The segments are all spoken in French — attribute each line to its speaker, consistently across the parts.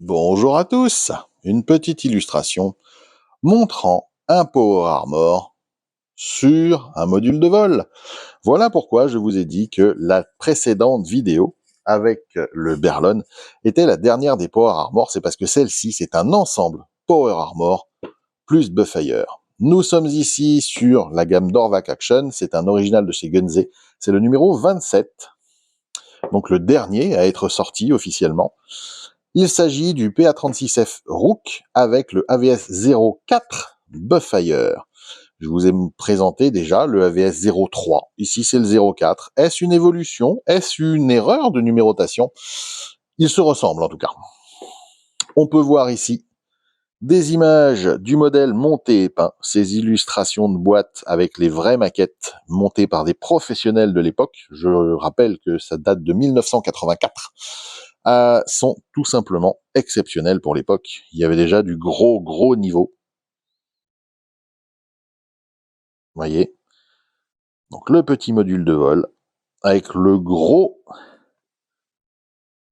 Speaker 1: Bonjour à tous, une petite illustration montrant un Power Armor sur un module de vol. Voilà pourquoi je vous ai dit que la précédente vidéo avec le Berlon était la dernière des Power Armor, c'est parce que celle-ci c'est un ensemble Power Armor plus Buffire. Nous sommes ici sur la gamme Dorvac Action, c'est un original de chez Gunze, c'est le numéro 27, donc le dernier à être sorti officiellement. Il s'agit du PA36F Rook avec le AVS 04 Buffire. Je vous ai présenté déjà le AVS 03. Ici, c'est le 04. Est-ce une évolution? Est-ce une erreur de numérotation? Ils se ressemblent en tout cas. On peut voir ici des images du modèle monté et peint, ces illustrations de boîtes avec les vraies maquettes montées par des professionnels de l'époque. Je rappelle que ça date de 1984. Sont tout simplement exceptionnelles pour l'époque. Il y avait déjà du gros niveau. Vous voyez? Donc le petit module de vol avec le gros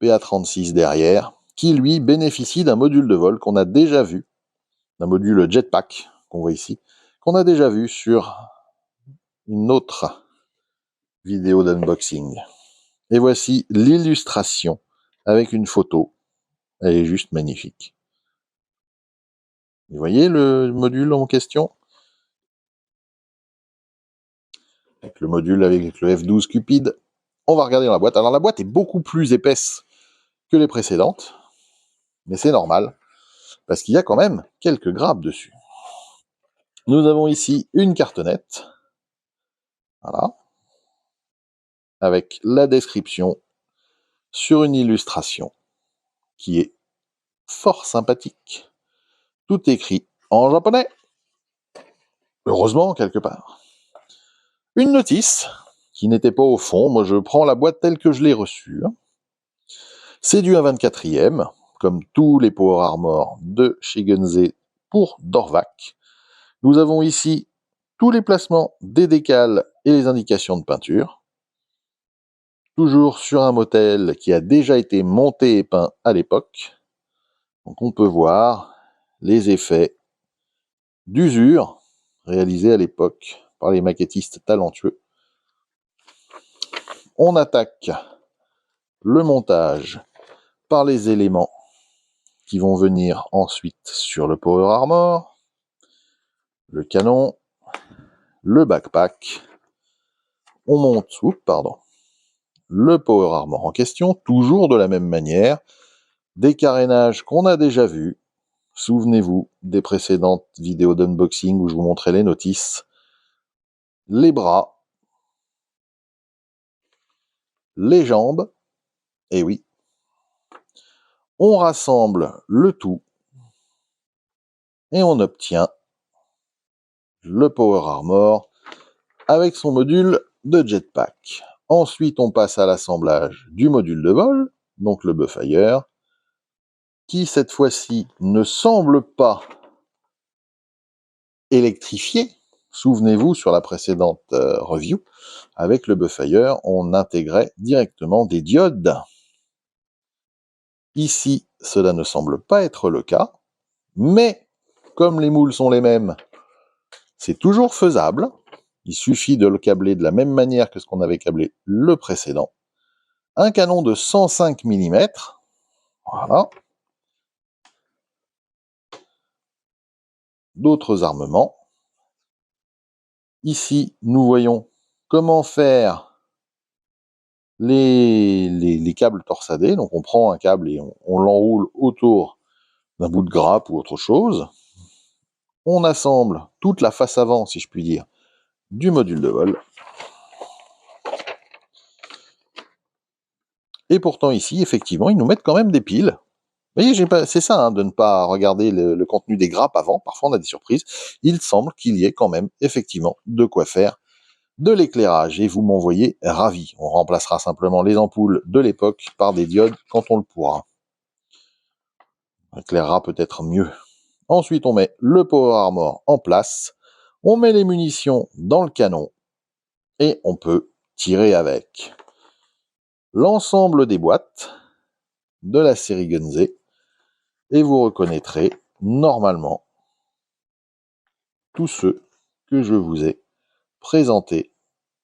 Speaker 1: PA36 derrière, qui lui bénéficie d'un module de vol qu'on a déjà vu, d'un module jetpack qu'on voit ici, qu'on a déjà vu sur une autre vidéo d'unboxing. Et voici l'illustration avec une photo. Elle est juste magnifique. Vous voyez le module en question? Avec le module avec le F12 Cupid. On va regarder dans la boîte. Alors la boîte est beaucoup plus épaisse que les précédentes, mais c'est normal, parce qu'il y a quand même quelques grappes dessus. Nous avons ici une cartonnette, voilà, avec la description sur une illustration qui est fort sympathique. Tout écrit en japonais, heureusement quelque part. Une notice qui n'était pas au fond, moi je prends la boîte telle que je l'ai reçue. C'est du 1/24e, comme tous les Power Armor de chez Gunze pour Dorvac. Nous avons ici tous les placements des décals et les indications de peinture. Toujours sur un modèle qui a déjà été monté et peint à l'époque. Donc on peut voir les effets d'usure réalisés à l'époque par les maquettistes talentueux. On attaque le montage par les éléments qui vont venir ensuite sur le Power Armor, le canon, le backpack. On monte, le Power Armor en question, toujours de la même manière. Des carénages qu'on a déjà vus. Souvenez-vous des précédentes vidéos d'unboxing où je vous montrais les notices. Les bras, les jambes, et oui. On rassemble le tout et on obtient le Power Armor avec son module de jetpack. Ensuite, on passe à l'assemblage du module de vol, donc le Buffire, qui cette fois-ci ne semble pas électrifié. Souvenez-vous, sur la précédente review, avec le Buffire, on intégrait directement des diodes. Ici, cela ne semble pas être le cas, mais comme les moules sont les mêmes, c'est toujours faisable. Il suffit de le câbler de la même manière que ce qu'on avait câblé le précédent. Un canon de 105 mm, voilà. D'autres armements. Ici, nous voyons comment faire les câbles torsadés. Donc on prend un câble et on l'enroule autour d'un bout de grappe ou autre chose. On assemble toute la face avant, si je puis dire, du module de vol. Et pourtant ici, effectivement, ils nous mettent quand même des piles. Vous voyez, c'est ça, de ne pas regarder le contenu des grappes avant. Parfois, on a des surprises. Il semble qu'il y ait quand même, effectivement, de quoi faire de l'éclairage. Et vous m'envoyez ravi. On remplacera simplement les ampoules de l'époque par des diodes quand on le pourra. On éclairera peut-être mieux. Ensuite, on met le Power Armor en place. On met les munitions dans le canon. Et on peut tirer avec. L'ensemble des boîtes de la série Gunze et vous reconnaîtrez normalement tous ceux que je vous ai présentés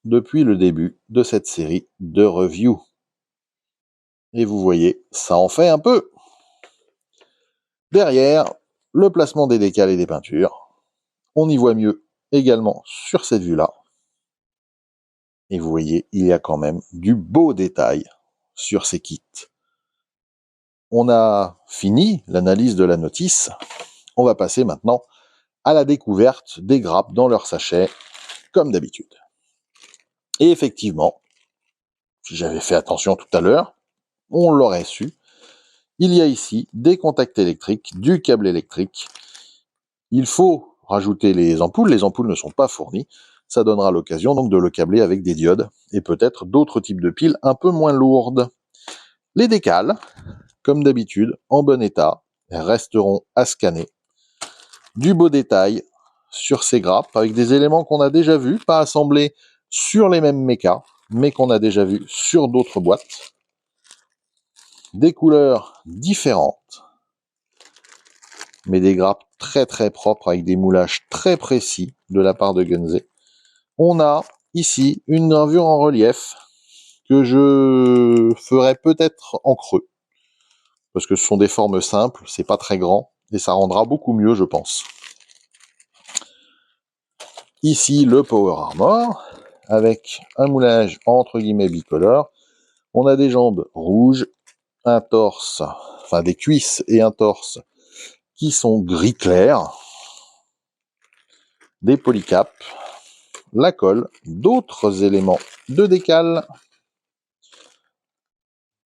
Speaker 1: depuis le début de cette série de reviews. Et vous voyez, ça en fait un peu. Derrière, le placement des décals et des peintures. On y voit mieux également sur cette vue-là. Et vous voyez, il y a quand même du beau détail sur ces kits. On a fini l'analyse de la notice. On va passer maintenant à la découverte des grappes dans leur sachet, comme d'habitude. Et effectivement, si j'avais fait attention tout à l'heure, on l'aurait su. Il y a ici des contacts électriques, du câble électrique. Il faut rajouter les ampoules ne sont pas fournies. Ça donnera l'occasion donc de le câbler avec des diodes et peut-être d'autres types de piles un peu moins lourdes. Les décals, comme d'habitude, en bon état, resteront à scanner. Du beau détail sur ces grappes avec des éléments qu'on a déjà vus, pas assemblés sur les mêmes mécas, mais qu'on a déjà vus sur d'autres boîtes. Des couleurs différentes, mais des grappes très très propres avec des moulages très précis de la part de Gunze. On a ici une gravure en relief que je ferai peut-être en creux, parce que ce sont des formes simples, c'est pas très grand, et ça rendra beaucoup mieux, je pense. Ici, le Power Armor, avec un moulage entre guillemets bicolore. On a des jambes rouges, un torse, enfin des cuisses et un torse qui sont gris clair, des polycaps, la colle, d'autres éléments de décal.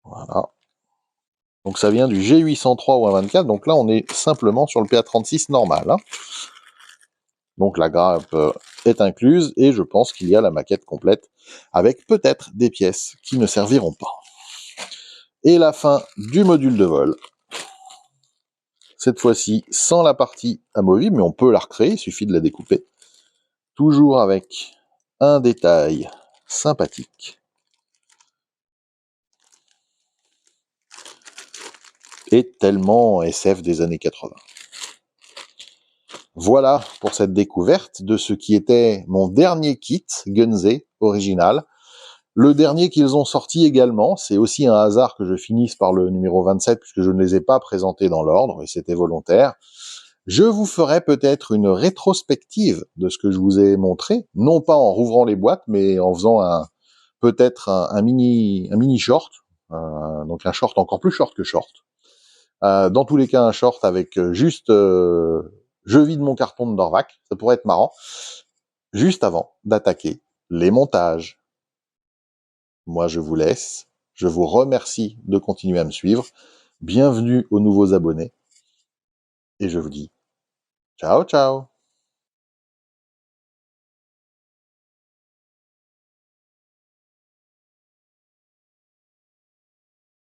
Speaker 1: Voilà. Donc ça vient du G803 ou 124, donc là on est simplement sur le PA36 normal. Donc la grappe est incluse et je pense qu'il y a la maquette complète avec peut-être des pièces qui ne serviront pas. Et la fin du module de vol. Cette fois-ci sans la partie amovible, mais on peut la recréer, il suffit de la découper. Toujours avec un détail sympathique. Et tellement SF des années 80. Voilà pour cette découverte de ce qui était mon dernier kit Gunze original. Le dernier qu'ils ont sorti également, c'est aussi un hasard que je finisse par le numéro 27 puisque je ne les ai pas présentés dans l'ordre et c'était volontaire. Je vous ferai peut-être une rétrospective de ce que je vous ai montré, non pas en rouvrant les boîtes, mais en faisant peut-être un mini short, donc un short encore plus short que short. Dans tous les cas, un short avec juste je vide mon carton de Dorvac, ça pourrait être marrant, juste avant d'attaquer les montages. Moi, je vous laisse. Je vous remercie de continuer à me suivre. Bienvenue aux nouveaux abonnés. Et je vous dis ciao, ciao!